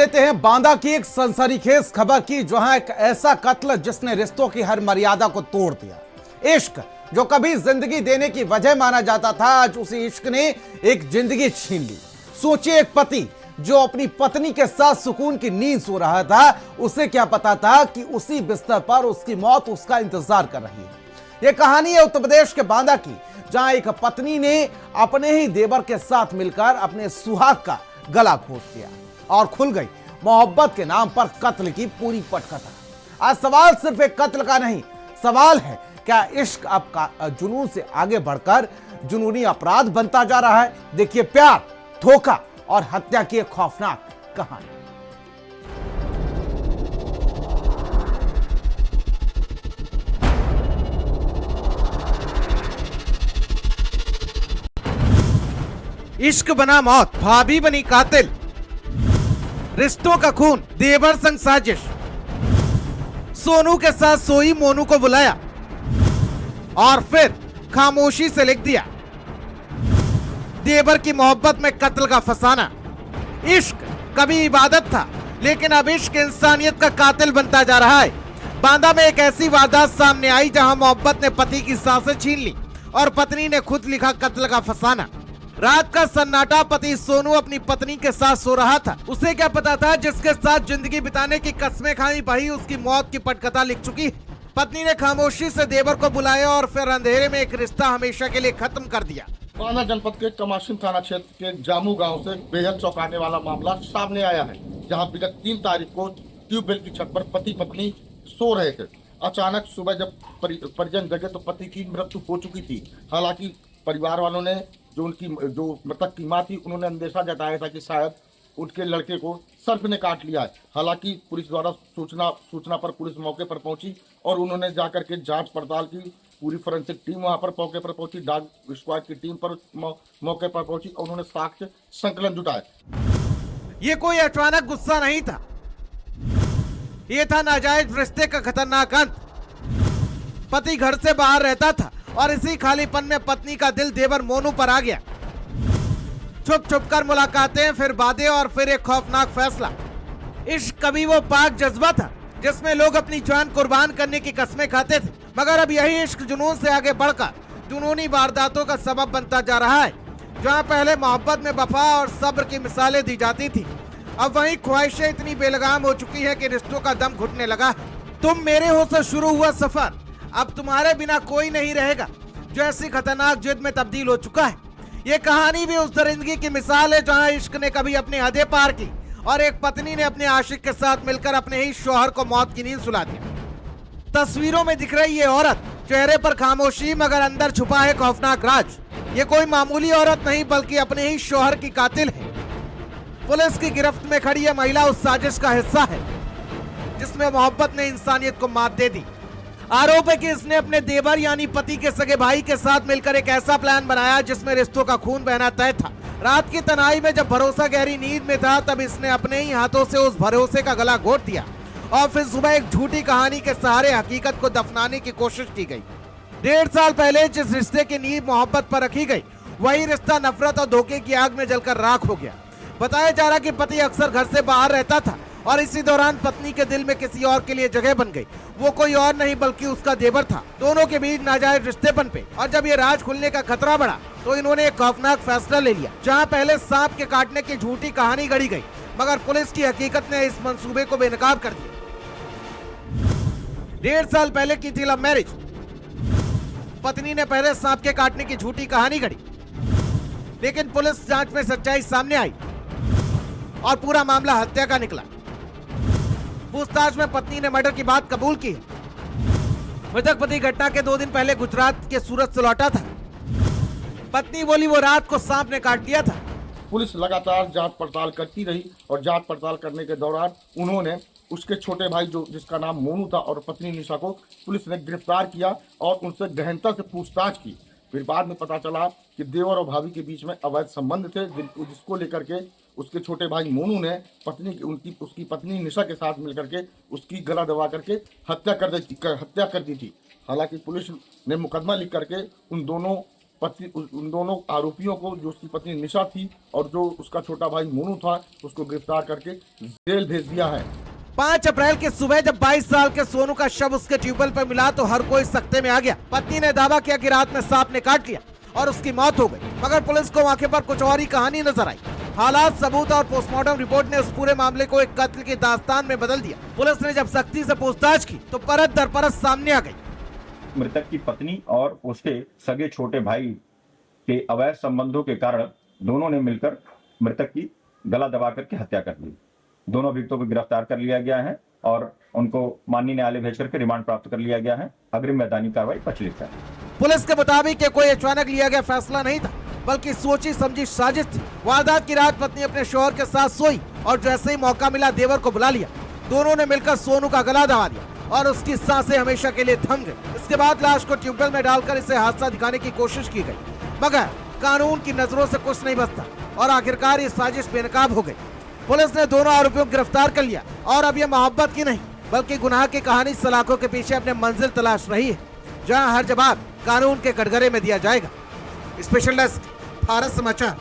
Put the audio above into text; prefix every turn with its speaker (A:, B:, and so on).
A: लेते हैं बांदा की एक सनसनीखेज खबर की, जहां एक ऐसा कत्ल जिसने रिश्तों की हर मर्यादा को तोड़ दिया। इश्क जो कभी जिंदगी देने की वजह माना जाता था, आज उसी इश्क ने एक जिंदगी छीन ली। सोचिए, एक पति जो अपनी पत्नी के साथ सुकून की नींद सो रहा था, उसे क्या पता था कि उसी बिस्तर पर उसकी मौत उसका इंतजार कर रही है। यह कहानी है उत्तर प्रदेश के बांदा की, जहां एक पत्नी ने अपने ही देवर के साथ मिलकर अपने सुहाग का गला घोट दिया और खुल गई मोहब्बत के नाम पर कत्ल की पूरी पटकथा। आज सवाल सिर्फ एक कत्ल का नहीं, सवाल है क्या इश्क अब का जुनून से आगे बढ़कर जुनूनी अपराध बनता जा रहा है। देखिए प्यार, धोखा और हत्या की एक खौफनाक कहानी। इश्क बना मौत, भाभी बनी कातिल, रिश्तों का खून, देवर संग साजिश। सोनू के साथ सोई मोनू को बुलाया और फिर खामोशी से लिख दिया। देवर की मोहब्बत में कत्ल का फसाना। इश्क कभी इबादत था, लेकिन अब इश्क इंसानियत का कातिल बनता जा रहा है। बांदा में एक ऐसी वारदात सामने आई जहां मोहब्बत ने पति की सांसें छीन ली और पत्नी ने खुद लिखा कत्ल का फसाना। रात का सन्नाटा, पति सोनू अपनी पत्नी के साथ सो रहा था। उसे क्या पता था जिसके साथ जिंदगी बिताने की कस्में खाई वही उसकी मौत की पटकथा लिख चुकी। पत्नी ने खामोशी से देवर को बुलाया और फिर अंधेरे में एक रिश्ता हमेशा के लिए खत्म कर दिया।
B: बांदा जनपद के कमाशिन थाना क्षेत्र के जामू गांव से बेहद चौंकाने वाला मामला सामने आया है, जहां विगत 3 तारीख को ट्यूबवेल की छत पर पति पत्नी सो रहे थे। अचानक सुबह जब परिजन जगे तो पति की मृत्यु हो चुकी थी। हालांकि परिवार वालों ने जो मृतक की मां थी, उन्होंने अंदेशा जताया था कि शायद उनके लड़के को सर्प ने काट लिया है। हालांकि पुलिस द्वारा सूचना पर पुलिस मौके पर पहुंची और उन्होंने जाकर के जांच पड़ताल की। पूरी फोरेंसिक टीम वहां पर मौके पर पहुंची, डॉग स्क्वाड की टीम पर मौके पर पहुंची और उन्होंने साक्ष्य संकलन जुटाया।
A: ये कोई अचानक गुस्सा नहीं था, ये था नाजायज रिश्ते का खतरनाक अंत। पति घर से बाहर रहता था और इसी खालीपन में पत्नी का दिल देवर मोनू पर आ गया। छुप छुप कर मुलाकातें, फिर वादे और फिर एक खौफनाक फैसला। इश्क कभी वो पाक जज्बा था जिसमें लोग अपनी जान कुर्बान करने की कस्में खाते थे, मगर अब यही इश्क जुनून से आगे बढ़कर जुनूनी वारदातों का सबब बनता जा रहा है। जहां पहले मोहब्बत में वफा और सब्र की मिसालें दी जाती थी, अब वही ख्वाहिशें इतनी बेलगाम हो चुकी है कि रिश्तों का दम घुटने लगा है। तुम मेरे हो से शुरू हुआ सफर अब तुम्हारे बिना कोई नहीं रहेगा, जो ऐसी खतरनाक जिद में तब्दील हो चुका है। ये कहानी भी उस दरिंदगी की मिसाल है जहां इश्क ने कभी अपनी हदें पार की और एक पत्नी ने अपने आशिक के साथ मिलकर अपने ही शौहर को मौत की नींद सुला दिया। तस्वीरों में दिख रही ये औरत, चेहरे पर खामोशी मगर अंदर छुपा है खौफनाक राज। ये कोई मामूली औरत नहीं बल्कि अपने ही शौहर की कातिल है। पुलिस की गिरफ्त में खड़ी यह महिला उस साजिश का हिस्सा है जिसमें मोहब्बत ने इंसानियत को मात दे दी। आरोप है कि इसने अपने देवर यानी पति के सगे भाई के साथ मिलकर एक ऐसा प्लान बनाया जिसमें रिश्तों का खून बहना तय था। रात की तनाई में जब भरोसा गहरी नींद में था, तब इसने अपने ही हाथों से उस भरोसे का गला घोट दिया और फिर सुबह एक झूठी कहानी के सहारे हकीकत को दफनाने की कोशिश की गई। 1.5 साल पहले जिस रिश्ते की नींव मोहब्बत पर रखी गई, वही रिश्ता नफरत और धोखे की आग में जलकर राख हो गया। बताया जा रहा कि पति अक्सर घर से बाहर रहता था और इसी दौरान पत्नी के दिल में किसी और के लिए जगह बन गई। वो कोई और नहीं बल्कि उसका देवर था। दोनों के बीच नाजायज रिश्ते पनपे और जब ये राज खुलने का खतरा बढ़ा तो इन्होंने एक खौफनाक फैसला ले लिया। जहां पहले सांप के काटने की झूठी कहानी गढ़ी गई, मगर पुलिस की हकीकत ने इस मंसूबे को बेनकाब कर दिया। 1.5 साल पहले की थी लव मैरिज। पत्नी ने पहले सांप के काटने की झूठी कहानी गढ़ी, लेकिन पुलिस जांच में सच्चाई सामने आई और पूरा मामला हत्या का निकला। पूछताछ में पत्नी ने मर्डर की बात कबूल की है। मृतक पति घटना के 2 दिन पहले गुजरात के सूरत से लौटा था। पत्नी बोली वो रात को सांप ने काट दिया था।
B: पुलिस लगातार जांच पड़ताल करती रही और जांच पड़ताल करने के दौरान उन्होंने उसके छोटे भाई जिसका नाम मोनू था और पत्नी निशा को पुलिस ने गिरफ्तार किया और उनसे गहनता से पूछताछ की। फिर बाद में पता चला कि देवर और भाभी के बीच में अवैध संबंध थे, जिसको लेकर के उसके छोटे भाई मोनू ने उसकी पत्नी निशा के साथ मिलकर के उसकी गला दबा करके हत्या कर दी थी। हालांकि पुलिस ने मुकदमा लिख करके उन दोनों पति उन दोनों आरोपियों को, जो उसकी पत्नी निशा थी और जो उसका छोटा भाई मोनू था, उसको गिरफ्तार करके जेल भेज दिया है।
A: 5 अप्रैल की सुबह जब 22 साल के सोनू का शव उसके ट्यूबवेल पर मिला तो हर कोई सकते में आ गया। पत्नी ने दावा किया कि रात में सांप ने काट लिया और उसकी मौत हो गई, मगर पुलिस को मौके पर कुछ और ही कहानी नजर आई। हालात, सबूत और पोस्टमार्टम रिपोर्ट ने उस पूरे मामले को एक कत्ल की दास्तान में बदल दिया। पुलिस ने जब सख्ती से पूछताछ की तो परत दर परत सामने आ गई।
C: मृतक की पत्नी और उसके सगे छोटे भाई के अवैध संबंधों के कारण दोनों ने मिलकर मृतक की गला दबा करके हत्या कर दी। दोनों अभियुक्तों को गिरफ्तार कर लिया गया है और उनको माननीय न्यायालय भेज करके रिमांड प्राप्त कर लिया गया है। अग्रिम मैदानी कार्रवाई प्रचलित है।
A: पुलिस के मुताबिक ये कोई अचानक लिया गया फैसला नहीं था, बल्कि सोची समझी साजिश थी। वारदात की रात पत्नी अपने शौहर के साथ सोई और जैसे ही मौका मिला देवर को बुला लिया। दोनों ने मिलकर सोनू का गला दबा दिया और उसकी सांसें हमेशा के लिए थम गई। इसके बाद लाश को ट्यूबवेल में डालकर इसे हादसा दिखाने की कोशिश की गई, मगर कानून की नजरों से कुछ नहीं बचता और आखिरकार ये साजिश बेनकाब हो गई। पुलिस ने दोनों आरोपियों को गिरफ्तार कर लिया और अब ये मोहब्बत की नहीं बल्कि गुनाह की कहानी सलाखों के पीछे अपने मंजिल तलाश रही है, जहां हर जवाब कानून के कटघरे में दिया जाएगा। स्पेशल डेस्क, भारत समाचार।